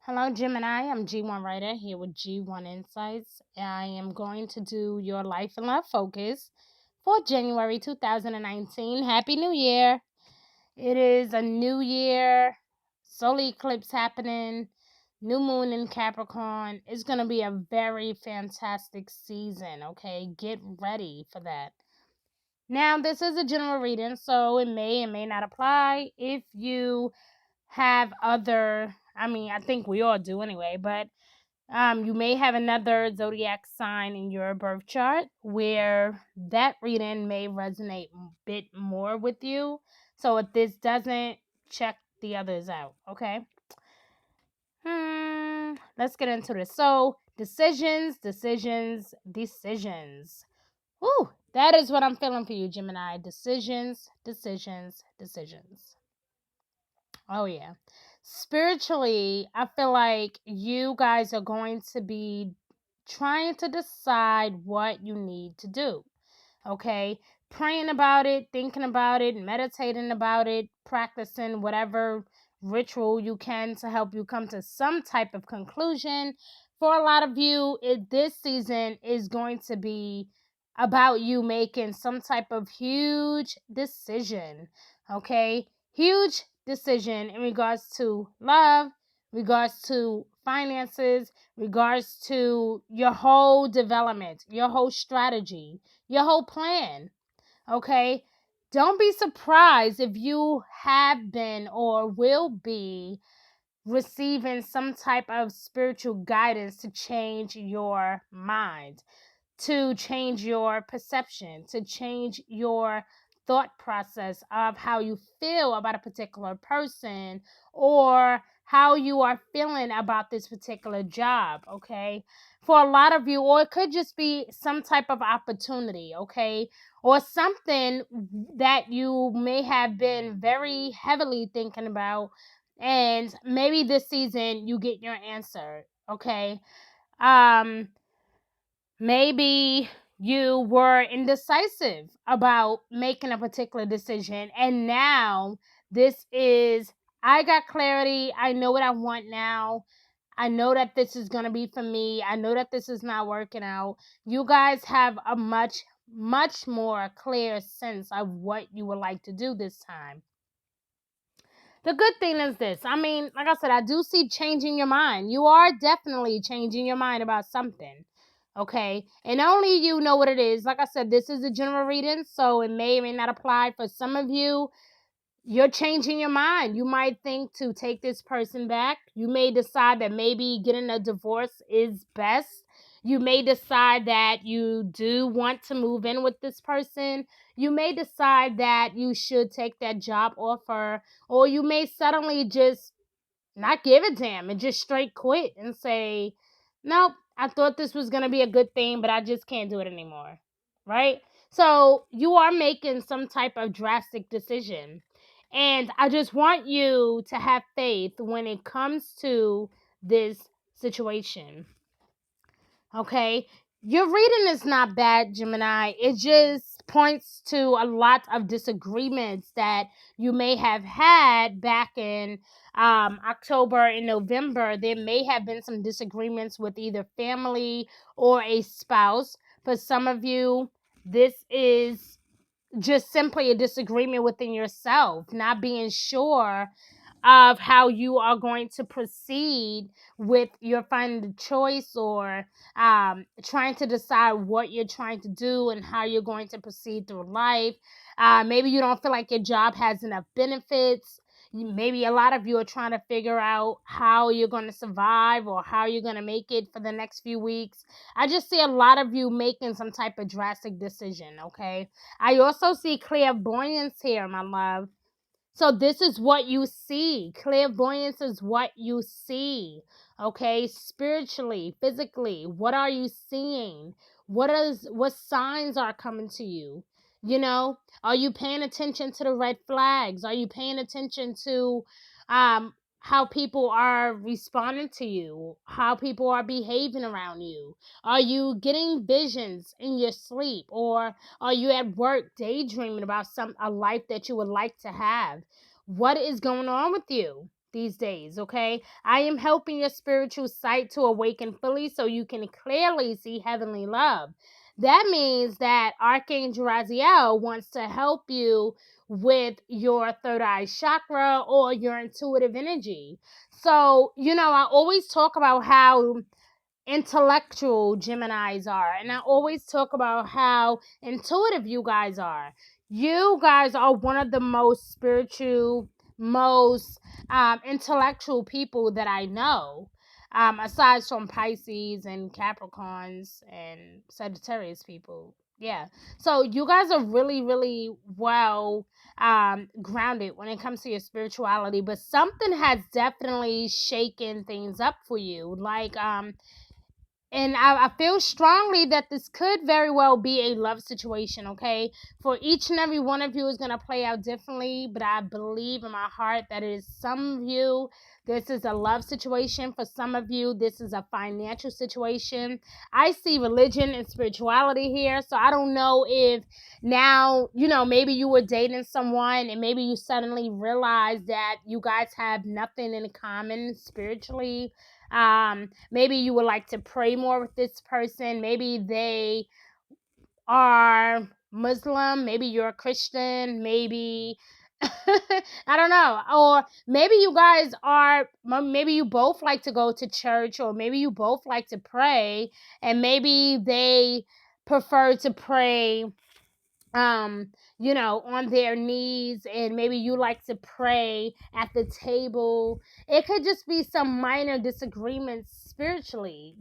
Hello, Gemini. I'm G1 Writer here with G1 Insights. I am going to do your life and love focus for January 2019. Happy New Year! It is a new year, solar eclipse happening, new moon in Capricorn. It's going to be a very fantastic season, okay? Get ready for that. Now, this is a general reading, so it may and may not apply. If you have other, I think we all do anyway, but you may have another zodiac sign in your birth chart where that reading may resonate a bit more with you. So if this doesn't, check the others out, okay? Let's get into this. So, decisions. Woo, that is what I'm feeling for you, Gemini. Decisions. Oh, yeah. Spiritually, I feel like you guys are going to be trying to decide what you need to do. Okay? Praying about it, thinking about it, meditating about it, practicing whatever ritual you can to help you come to some type of conclusion. For a lot of you, this season is going to be about you making some type of huge decision. Okay? Huge decision in regards to love, regards to finances, regards to your whole development, your whole strategy, your whole plan. Okay? Don't be surprised if you have been or will be receiving some type of spiritual guidance to change your mind, to change your perception, to change your thought process of how you feel about a particular person or how you are feeling about this particular job, okay? For a lot of you, or it could just be some type of opportunity, okay? Or something that you may have been very heavily thinking about, and maybe this season you get your answer, okay? Um, Maybe you were indecisive about making a particular decision, and now this is, I got clarity. I know what I want now. I know that this is going to be for me. I know that this is not working out. You guys have a much more clear sense of what you would like to do this time. The good thing is this. Like I said, I do see changing your mind. You are definitely changing your mind about something. Okay. And only you know what it is. Like I said, this is a general reading, so it may or may not apply for some of you. You're changing your mind. You might think to take this person back. You may decide that maybe getting a divorce is best. You may decide that you do want to move in with this person. You may decide that you should take that job offer, or you may suddenly just not give a damn and just straight quit and say, nope, I thought this was going to be a good thing, but I just can't do it anymore. Right? So you are making some type of drastic decision. And I just want you to have faith when it comes to this situation. Okay? Your reading is not bad, Gemini. It just points to a lot of disagreements that you may have had back in October and November. There may have been some disagreements with either family or a spouse. For some of you, this is just simply a disagreement within yourself, not being sure of how you are going to proceed with your final choice, or trying to decide what you're trying to do and how you're going to proceed through life. Maybe you don't feel like your job has enough benefits. Maybe a lot of you are trying to figure out how you're going to survive or how you're going to make it for the next few weeks. I just see a lot of you making some type of drastic decision, okay? I also see clairvoyance here, my love. So this is what you see. Clairvoyance is what you see. Okay? Spiritually, physically, what are you seeing? What signs are coming to you? You know, are you paying attention to the red flags? Are you paying attention to how people are responding to you? How people are behaving around you? Are you getting visions in your sleep, or are you at work daydreaming about a life that you would like to have? What is going on with you? these days, okay? I am helping your spiritual sight to awaken fully so you can clearly see heavenly love. That means that Archangel Raziel wants to help you with your third eye chakra or your intuitive energy. So, I always talk about how intellectual Geminis are. And I always talk about how intuitive you guys are. You guys are one of the most spiritual, most intellectual people that I know. Aside from Pisces and Capricorns and Sagittarius people. Yeah. So you guys are really, really well grounded when it comes to your spirituality, but something has definitely shaken things up for you. And I feel strongly that this could very well be a love situation, okay? For each and every one of you is going to play out differently, but I believe in my heart that it is some of you, this is a love situation. For some of you, this is a financial situation. I see religion and spirituality here, so I don't know if now, maybe you were dating someone and maybe you suddenly realize that you guys have nothing in common spiritually. Maybe you would like to pray more with this person. Maybe they are Muslim. Maybe you're a Christian. Maybe I don't know. Or maybe you guys are, maybe you both like to go to church, or maybe you both like to pray, and maybe they prefer to pray on their knees, and maybe you like to pray at the table. It could just be some minor disagreements spiritually,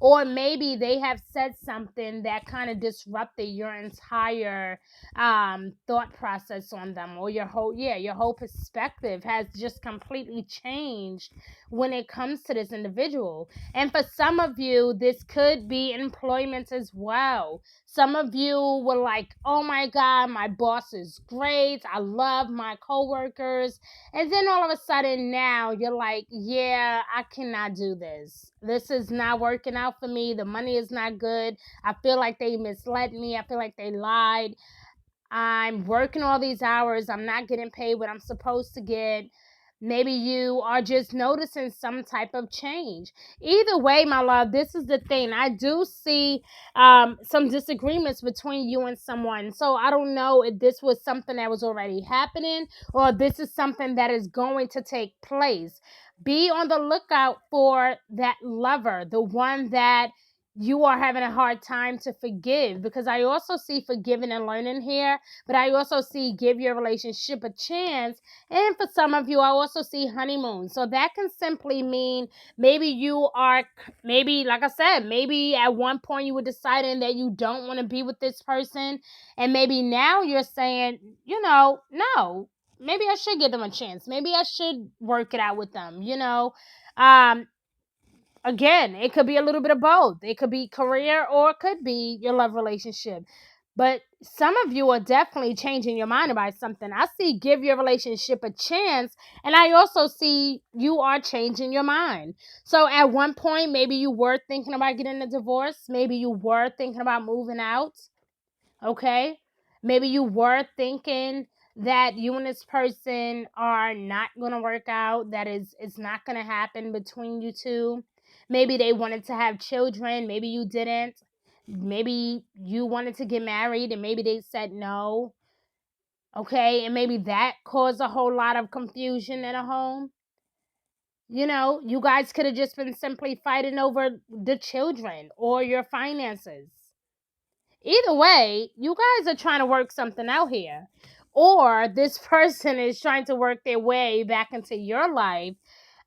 or maybe they have said something that kind of disrupted your entire thought process on them, or your whole perspective has just completely changed when it comes to this individual. And for some of you, this could be employment as well. Some of you were like, oh my God, my boss is great. I love my coworkers. And then all of a sudden now you're like, yeah, I cannot do this. This is not working out for me. The money is not good. I feel like they misled me. I feel like they lied. I'm working all these hours. I'm not getting paid what I'm supposed to get. Maybe you are just noticing some type of change. Either way, my love, this is the thing. I do see some disagreements between you and someone. So I don't know if this was something that was already happening, or this is something that is going to take place. Be on the lookout for that lover, the one that you are having a hard time to forgive, because I also see forgiving and learning here, but I also see give your relationship a chance. And for some of you, I also see honeymoon. So that can simply mean maybe you are, maybe, like I said, maybe at one point you were deciding that you don't want to be with this person. And maybe now you're saying, no, maybe I should give them a chance. Maybe I should work it out with them. Um, Again, it could be a little bit of both. It could be career, or it could be your love relationship. But some of you are definitely changing your mind about something. I see give your relationship a chance, and I also see you are changing your mind. So at one point, maybe you were thinking about getting a divorce. Maybe you were thinking about moving out. Okay? Maybe you were thinking that you and this person are not going to work out, that is it's not going to happen between you two. Maybe they wanted to have children, maybe you didn't. Maybe you wanted to get married and maybe they said no. Okay? And maybe that caused a whole lot of confusion in a home. You guys could have just been simply fighting over the children or your finances. Either way, you guys are trying to work something out here. Or this person is trying to work their way back into your life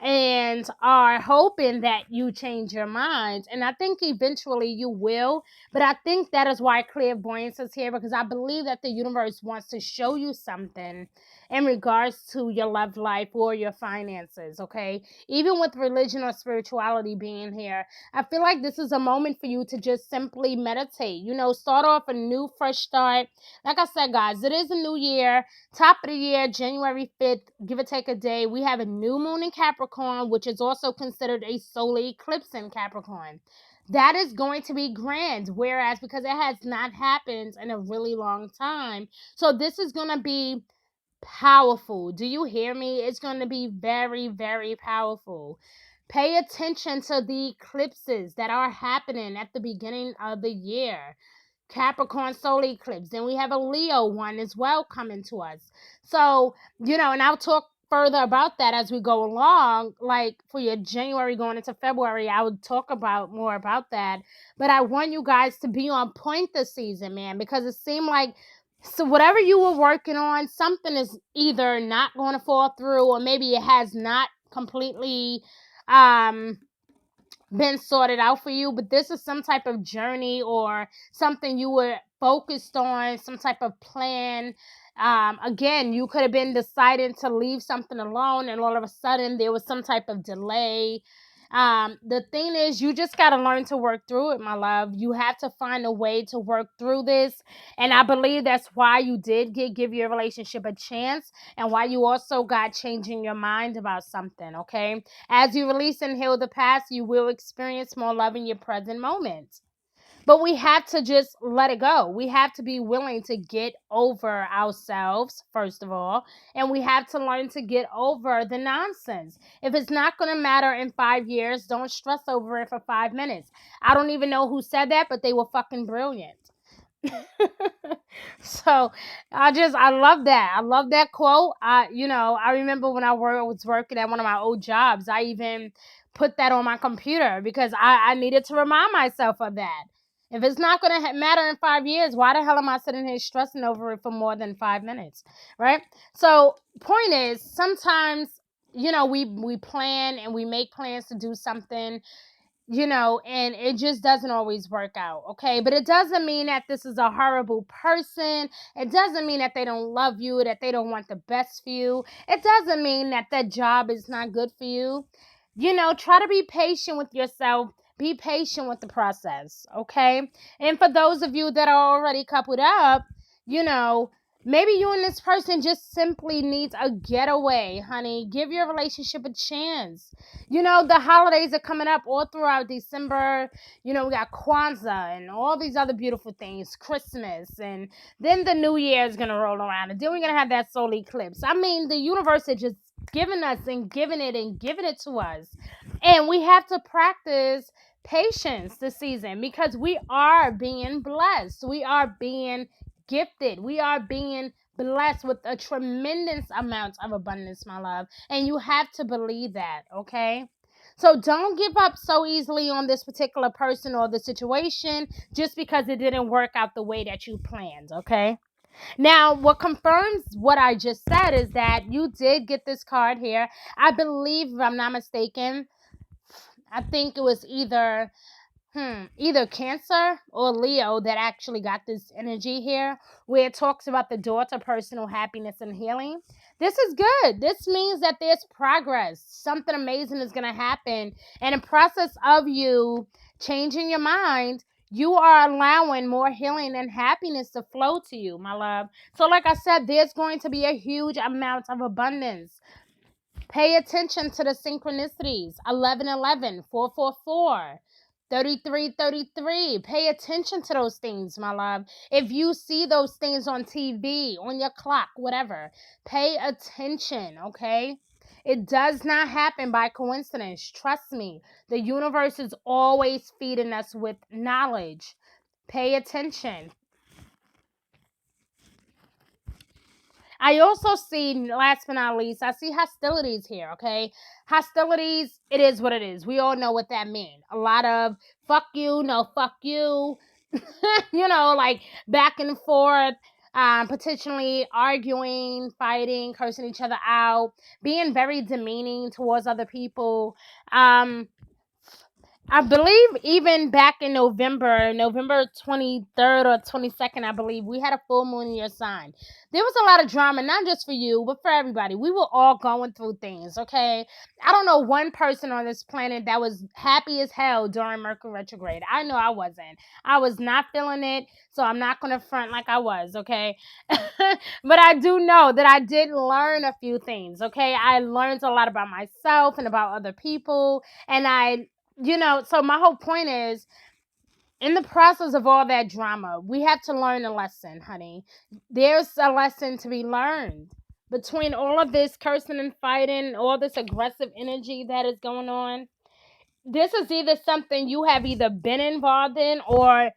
and are hoping that you change your mind. And I think eventually you will. But I think that is why clairvoyance is here, because I believe that the universe wants to show you something in regards to your love life or your finances, okay? Even with religion or spirituality being here, I feel like this is a moment for you to just simply meditate. Start off a new, fresh start. Like I said, guys, it is a new year. Top of the year, January 5th, give or take a day. We have a new moon in Capricorn, which is also considered a solar eclipse in Capricorn. That is going to be grand, whereas because it has not happened in a really long time. So this is going to be powerful. Do you hear me? It's going to be very, very powerful. Pay attention to the eclipses that are happening at the beginning of the year. Capricorn solar eclipse. Then we have a Leo one as well coming to us. So, and I'll talk further about that as we go along. Like for your January going into February, I would talk about more about that. But I want you guys to be on point this season, man, because it seemed like so whatever you were working on, something is either not going to fall through or maybe it has not completely um been sorted out for you, but this is some type of journey or something you were focused on, some type of plan. Again, you could have been deciding to leave something alone, and all of a sudden there was some type of delay. The thing is, you just got to learn to work through it, my love. You have to find a way to work through this. And I believe that's why you did give your relationship a chance and why you also got changing your mind about something, okay? As you release and heal the past, you will experience more love in your present moment. But we have to just let it go. We have to be willing to get over ourselves, first of all. And we have to learn to get over the nonsense. If it's not going to matter in 5 years, don't stress over it for 5 minutes. I don't even know who said that, but they were fucking brilliant. So I love that. I love that quote. I remember when I was working at one of my old jobs, I even put that on my computer because I needed to remind myself of that. If it's not going to matter in 5 years, why the hell am I sitting here stressing over it for more than 5 minutes? Right? So point is, sometimes, we plan and we make plans to do something, and it just doesn't always work out, okay? But it doesn't mean that this is a horrible person. It doesn't mean that they don't love you, that they don't want the best for you. It doesn't mean that that job is not good for you. Try to be patient with yourself. Be patient with the process, okay? And for those of you that are already coupled up, you know, maybe you and this person just simply needs a getaway, honey. Give your relationship a chance. The holidays are coming up all throughout December. We got Kwanzaa and all these other beautiful things, Christmas, and then the New Year is going to roll around, and then we're going to have that solar eclipse. I mean, the universe is just giving us and giving it and giving it to us. And we have to practice patience this season because we are being blessed. We are being gifted. We are being blessed with a tremendous amount of abundance, my love. And you have to believe that, okay? So don't give up so easily on this particular person or the situation just because it didn't work out the way that you planned, okay? Now, what confirms what I just said is that you did get this card here. I believe, if I'm not mistaken, I think it was either Cancer or Leo that actually got this energy here, where it talks about the door to personal happiness and healing. This is good. This means that there's progress. Something amazing is going to happen. And in the process of you changing your mind, you are allowing more healing and happiness to flow to you, my love. So like I said, there's going to be a huge amount of abundance. Pay attention to the synchronicities. 1111, 444, 3333. Pay attention to those things, my love. If you see those things on TV, on your clock, whatever, pay attention, okay? It does not happen by coincidence. Trust me. The universe is always feeding us with knowledge. Pay attention. I also see, last but not least, I see hostilities here, okay? Hostilities, it is what it is. We all know what that means. A lot of fuck you, no fuck you, like back and forth, potentially arguing, fighting, cursing each other out, being very demeaning towards other people. I believe even back in November 23rd or 22nd, I believe, we had a full moon in your sign. There was a lot of drama, not just for you, but for everybody. We were all going through things, okay? I don't know one person on this planet that was happy as hell during Mercury retrograde. I know I wasn't. I was not feeling it, so I'm not going to front like I was, okay? But I do know that I did learn a few things, okay? I learned a lot about myself and about other people, and so my whole point is, in the process of all that drama, we have to learn a lesson, honey. There's a lesson to be learned. between all of this cursing and fighting, all this aggressive energy that is going on, this is either something you have either been involved in or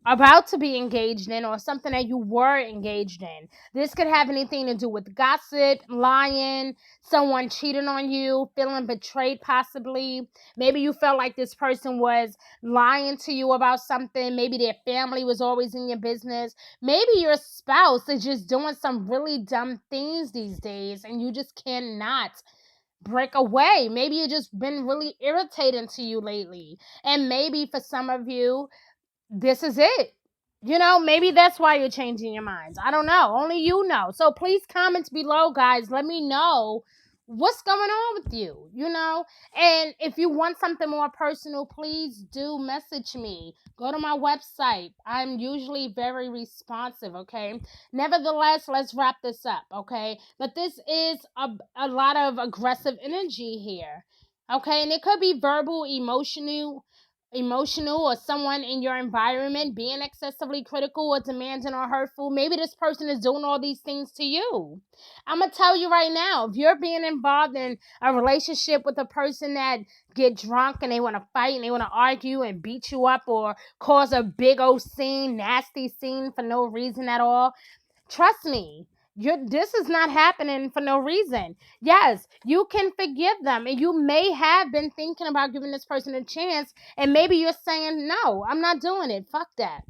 about to be engaged in, or something that you were engaged in. This could have anything to do with gossip, lying, someone cheating on you, feeling betrayed possibly. Maybe you felt like this person was lying to you about something. Maybe their family was always in your business. Maybe your spouse is just doing some really dumb things these days and you just cannot break away. Maybe it's just been really irritating to you lately. And maybe for some of you, this is it. Maybe that's why you're changing your minds. I don't know. Only you know. So please comment below, guys. Let me know what's going on with you. And if you want something more personal, please do message me. Go to my website. I'm usually very responsive, okay? Nevertheless, let's wrap this up, okay? But this is a lot of aggressive energy here, okay? And it could be verbal, emotional, or someone in your environment being excessively critical or demanding or hurtful. Maybe this person is doing all these things to you. I'm gonna tell you right now, if you're being involved in a relationship with a person that get drunk and they want to fight and they want to argue and beat you up or cause a big old scene, nasty scene for no reason at all, trust me, this is not happening for no reason. Yes, you can forgive them, and you may have been thinking about giving this person a chance, and maybe you're saying, no, I'm not doing it. Fuck that.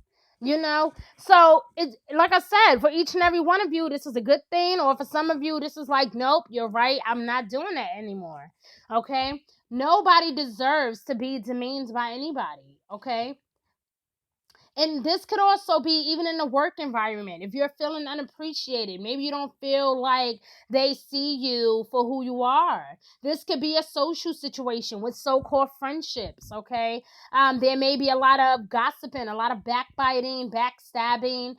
So it's like I said, for each and every one of you, this is a good thing, or for some of you, this is like, nope, you're right, I'm not doing that anymore. Okay? Nobody deserves to be demeaned by anybody. Okay? And this could also be even in the work environment. If you're feeling unappreciated, maybe you don't feel like they see you for who you are. This could be a social situation with so-called friendships, okay? There may be a lot of gossiping, a lot of backbiting, backstabbing,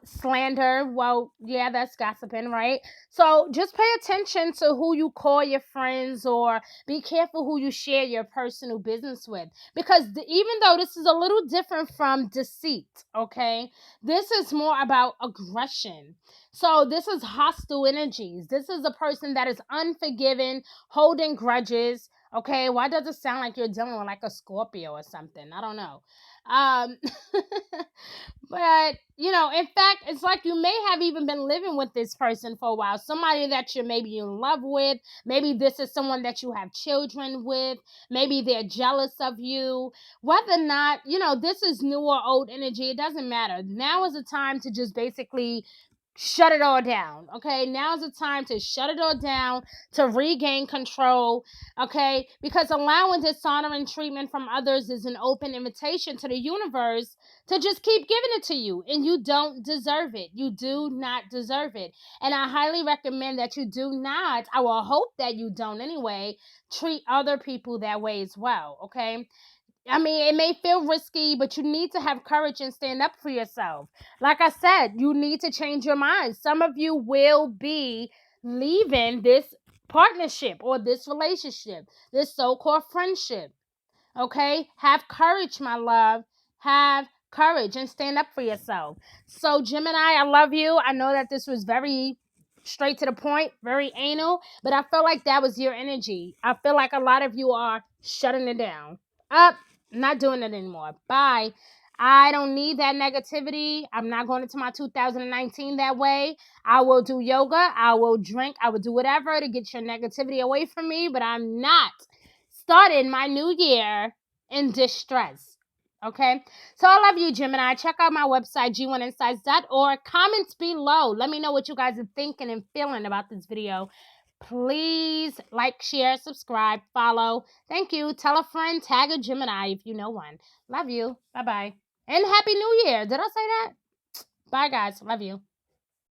slander. Well, yeah, that's gossiping, right? So just pay attention to who you call your friends, or be careful who you share your personal business with, because even though this is a little different from deceit, okay, this is more about aggression. So this is hostile energies. This is a person that is unforgiving, holding grudges. Okay, why does it sound like you're dealing with like a Scorpio or something? I don't know. um But, in fact, it's like you may have even been living with this person for a while. Somebody that you're maybe in love with. Maybe this is someone that you have children with. Maybe they're jealous of you. Whether or not, this is new or old energy, it doesn't matter. Now is the time to just basically shut it all down. Okay, now's the time to shut it all down, to regain control. Okay, because allowing dishonoring treatment from others is an open invitation to the universe to just keep giving it to you, and you don't deserve it. You do not deserve it. And I highly recommend that you do not, I will hope that you don't anyway, treat other people that way as well. Okay, I mean, it may feel risky, but you need to have courage and stand up for yourself. Like I said, you need to change your mind. Some of you will be leaving this partnership or this relationship, this so-called friendship. Okay? Have courage, my love. Have courage and stand up for yourself. So, Gemini, I love you. I know that this was very straight to the point, very anal, but I feel like that was your energy. I feel like a lot of you are shutting it down. Up, not doing it anymore. Bye. I don't need that negativity. I'm not going into my 2019 that way. I will do yoga. I will drink. I will do whatever to get your negativity away from me, but I'm not starting my new year in distress. Okay, so I love you, Gemini. Check out my website, g1insights.org. Comments below. Let me know what you guys are thinking and feeling about this video. Please like, share, subscribe, follow. Thank you. Tell a friend, tag a Gemini if you know one. Love you. Bye bye. And Happy New Year. Did I say that? Bye, guys. Love you.